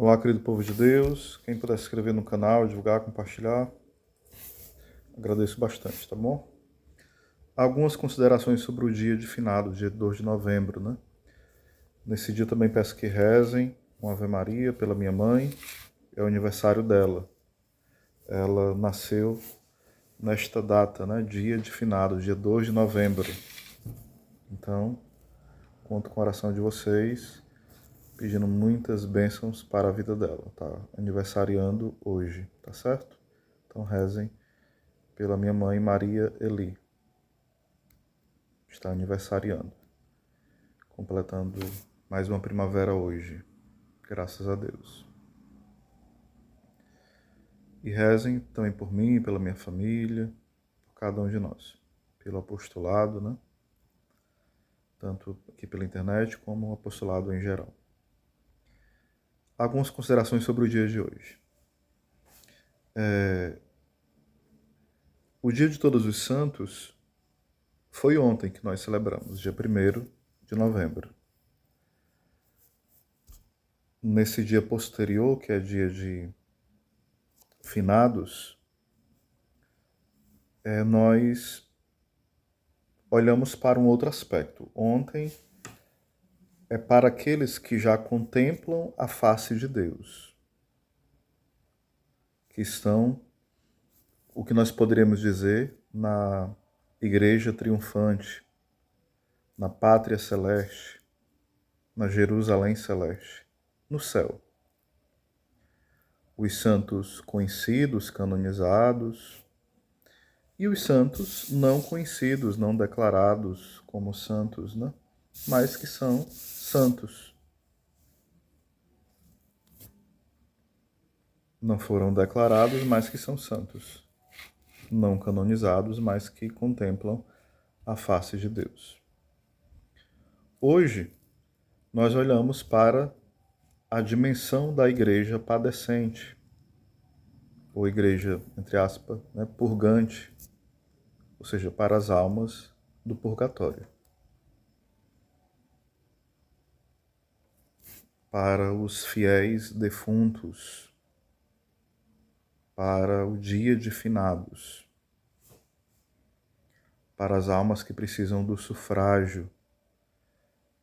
Olá, querido povo de Deus. Quem puder se inscrever no canal, divulgar, compartilhar, agradeço bastante, tá bom? Algumas considerações sobre o dia de finado, dia 2 de novembro, né? Nesse dia também peço que rezem uma Ave Maria pela minha mãe, é o aniversário dela. Ela nasceu nesta data, né? Dia de finado, dia 2 de novembro. Então, conto com a oração de vocês, pedindo muitas bênçãos para a vida dela, tá? Aniversariando hoje, tá certo? Então rezem pela minha mãe Maria Eli. Está aniversariando, completando mais uma primavera hoje, graças a Deus. E rezem também por mim, pela minha família, por cada um de nós, pelo apostolado, né? Tanto aqui pela internet como o apostolado em geral. Algumas considerações sobre o dia de hoje. O dia de Todos os Santos foi ontem que nós celebramos, dia 1º de novembro. Nesse dia posterior, que é dia de finados, nós olhamos para um outro aspecto. Ontem é para aqueles que já contemplam a face de Deus, que estão, o que nós poderíamos dizer, na Igreja Triunfante, na Pátria Celeste, na Jerusalém Celeste, no céu. Os santos conhecidos, canonizados, e os santos não conhecidos, não declarados como santos, né? Mas que são santos. Não foram declarados, mas que são santos. Não canonizados, mas que contemplam a face de Deus. Hoje, nós olhamos para a dimensão da igreja padecente, ou igreja, entre aspas, né, purgante, ou seja, para as almas do purgatório. Para os fiéis defuntos, para o dia de finados, para as almas que precisam do sufrágio,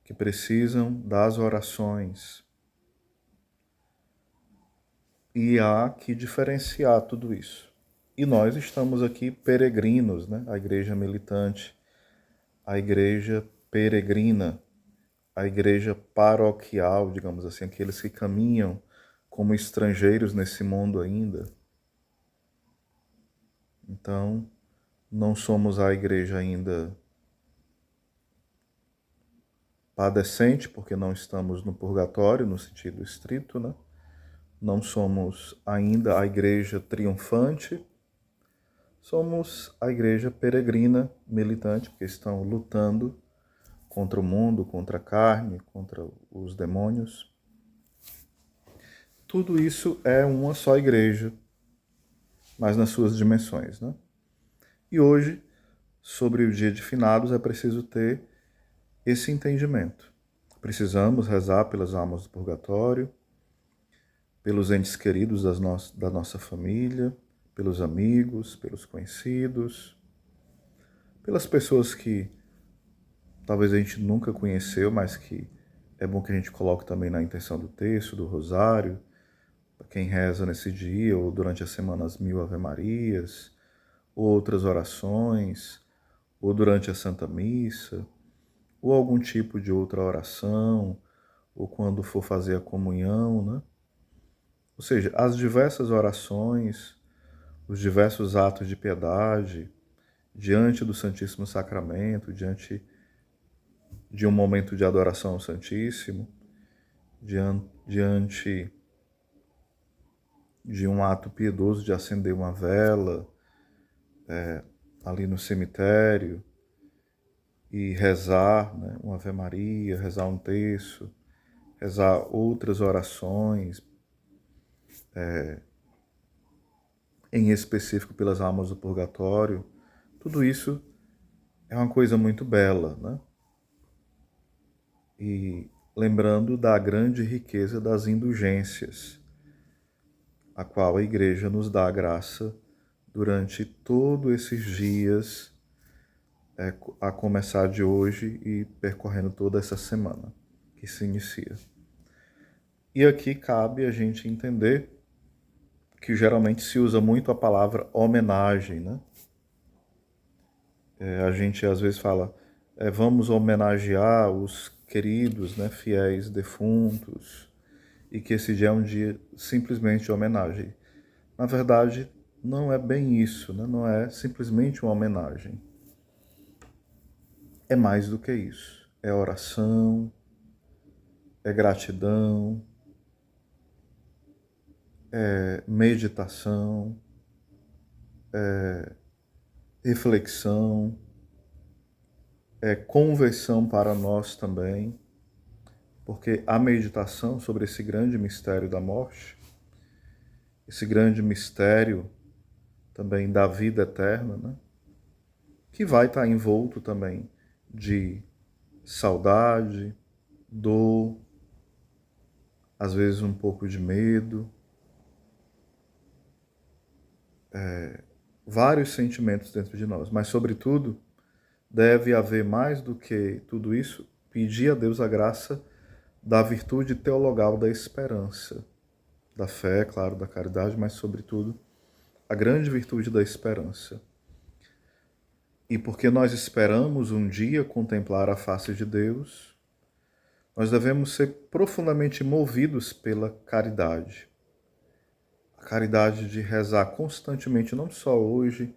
que precisam das orações. E há que diferenciar tudo isso. E nós estamos aqui peregrinos, né? A igreja militante, a igreja peregrina, a igreja paroquial, digamos assim, aqueles que caminham como estrangeiros nesse mundo ainda. Então, não somos a igreja ainda padecente, porque não estamos no purgatório, no sentido estrito, né? Não somos ainda a igreja triunfante, somos a igreja peregrina, militante, porque estão lutando contra o mundo, contra a carne, contra os demônios. Tudo isso é uma só igreja, mas nas suas dimensões, né? E hoje, sobre o dia de finados, é preciso ter esse entendimento. Precisamos rezar pelas almas do purgatório, pelos entes queridos da nossa família, pelos amigos, pelos conhecidos, pelas pessoas que talvez a gente nunca conheceu, mas que é bom que a gente coloque também na intenção do terço, do rosário, para quem reza nesse dia ou durante a semana as 1000 Ave-Marias, ou outras orações, ou durante a Santa Missa, ou algum tipo de outra oração, ou quando for fazer a comunhão, né? Ou seja, as diversas orações, os diversos atos de piedade, diante do Santíssimo Sacramento, diante de um momento de adoração ao Santíssimo, diante de um ato piedoso de acender uma vela ali no cemitério e rezar, né, uma Ave Maria, rezar um terço, rezar outras orações, em específico pelas almas do purgatório, tudo isso é uma coisa muito bela, né? E lembrando da grande riqueza das indulgências, a qual a Igreja nos dá a graça durante todos esses dias, a começar de hoje e percorrendo toda essa semana que se inicia. E aqui cabe a gente entender que geralmente se usa muito a palavra homenagem, né? A gente às vezes fala, vamos homenagear os queridos, né, fiéis defuntos, e que esse dia é um dia simplesmente de homenagem. Na verdade, não é bem isso, né? Não é simplesmente uma homenagem. É mais do que isso. É oração, é gratidão, é meditação, é reflexão, é conversão para nós também, porque a meditação sobre esse grande mistério da morte, esse grande mistério também da vida eterna, né? Que vai estar envolto também de saudade, dor, às vezes um pouco de medo, vários sentimentos dentro de nós, mas sobretudo deve haver mais do que tudo isso, pedir a Deus a graça da virtude teologal da esperança, da fé, claro, da caridade, mas sobretudo a grande virtude da esperança. E porque nós esperamos um dia contemplar a face de Deus, nós devemos ser profundamente movidos pela caridade. A caridade de rezar constantemente, não só hoje,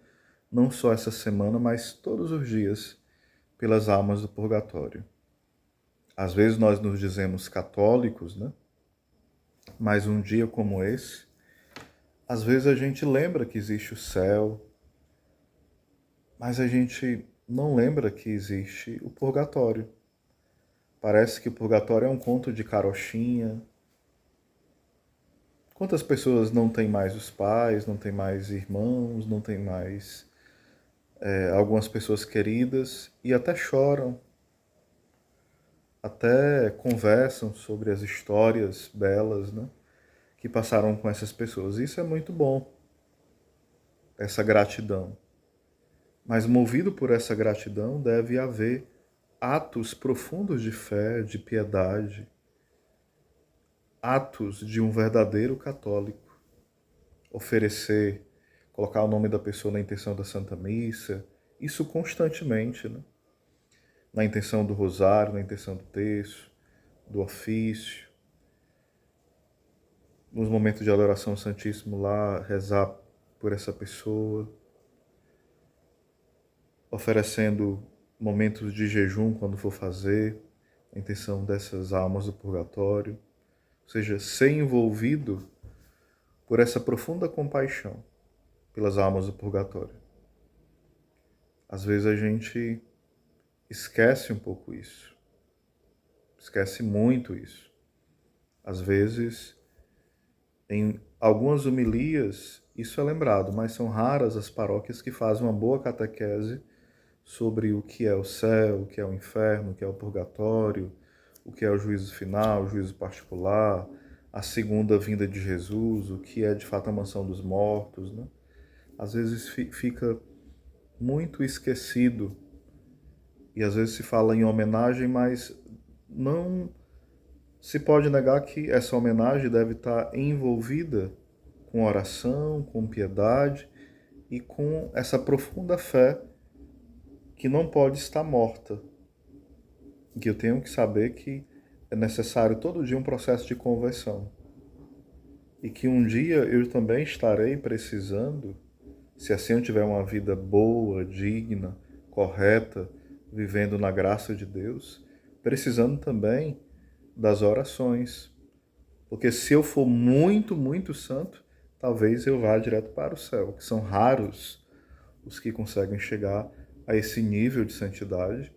não só essa semana, mas todos os dias, pelas almas do purgatório. Às vezes nós nos dizemos católicos, né? Mas um dia como esse, às vezes a gente lembra que existe o céu, mas a gente não lembra que existe o purgatório. Parece que o purgatório é um conto de carochinha. Quantas pessoas não têm mais os pais, não têm mais irmãos, não têm mais algumas pessoas queridas e até choram, até conversam sobre as histórias belas, né, que passaram com essas pessoas. Isso é muito bom, essa gratidão. Mas movido por essa gratidão deve haver atos profundos de fé, de piedade, atos de um verdadeiro católico. Oferecer, colocar o nome da pessoa na intenção da Santa Missa, isso constantemente, né? Na intenção do rosário, na intenção do terço, do ofício, nos momentos de adoração ao Santíssimo lá, rezar por essa pessoa, oferecendo momentos de jejum quando for fazer, a intenção dessas almas do purgatório, ou seja, ser envolvido por essa profunda compaixão pelas almas do purgatório. Às vezes a gente esquece um pouco isso, esquece muito isso. Às vezes, em algumas homilias, isso é lembrado, mas são raras as paróquias que fazem uma boa catequese sobre o que é o céu, o que é o inferno, o que é o purgatório, o que é o juízo final, o juízo particular, a segunda vinda de Jesus, o que é de fato a mansão dos mortos, né? Às vezes fica muito esquecido e às vezes se fala em homenagem, mas não se pode negar que essa homenagem deve estar envolvida com oração, com piedade e com essa profunda fé que não pode estar morta. Que eu tenho que saber que é necessário todo dia um processo de conversão. E que um dia eu também estarei precisando, se assim eu tiver uma vida boa, digna, correta, vivendo na graça de Deus, precisando também das orações. Porque se eu for muito, muito santo, talvez eu vá direto para o céu, que são raros os que conseguem chegar a esse nível de santidade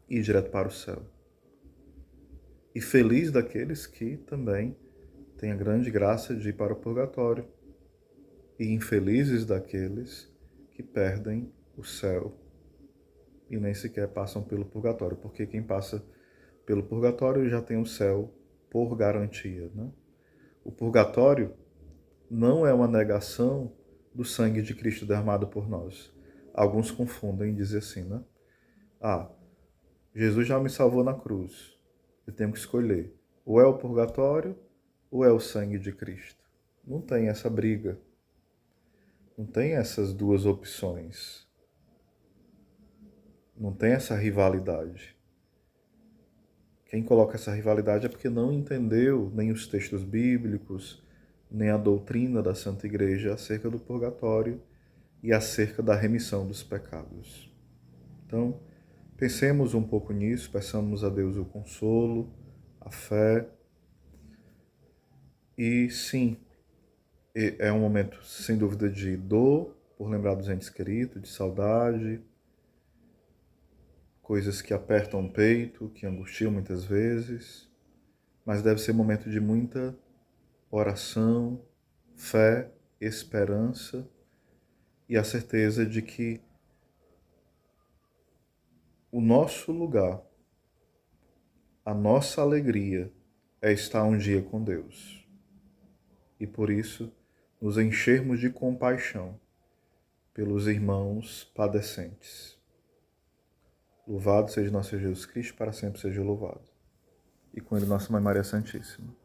e ir direto para o céu. E feliz daqueles que também têm a grande graça de ir para o purgatório. E infelizes daqueles que perdem o céu e nem sequer passam pelo purgatório, porque quem passa pelo purgatório e já tem o céu por garantia, né? O purgatório não é uma negação do sangue de Cristo derramado por nós. Alguns confundem e dizem assim, né? Ah, Jesus já me salvou na cruz. Eu tenho que escolher. Ou é o purgatório ou é o sangue de Cristo. Não tem essa briga. Não tem essas duas opções. Não tem essa rivalidade. Quem coloca essa rivalidade é porque não entendeu nem os textos bíblicos, nem a doutrina da Santa Igreja acerca do purgatório e acerca da remissão dos pecados. Então, pensemos um pouco nisso, peçamos a Deus o consolo, a fé. E sim, é um momento, sem dúvida, de dor, por lembrar dos entes queridos, de saudade, coisas que apertam o peito, que angustiam muitas vezes, mas deve ser um momento de muita oração, fé, esperança e a certeza de que o nosso lugar, a nossa alegria é estar um dia com Deus. E por isso nos enchermos de compaixão pelos irmãos padecentes. Louvado seja nosso Jesus Cristo, para sempre seja louvado. E com ele nossa Mãe Maria Santíssima.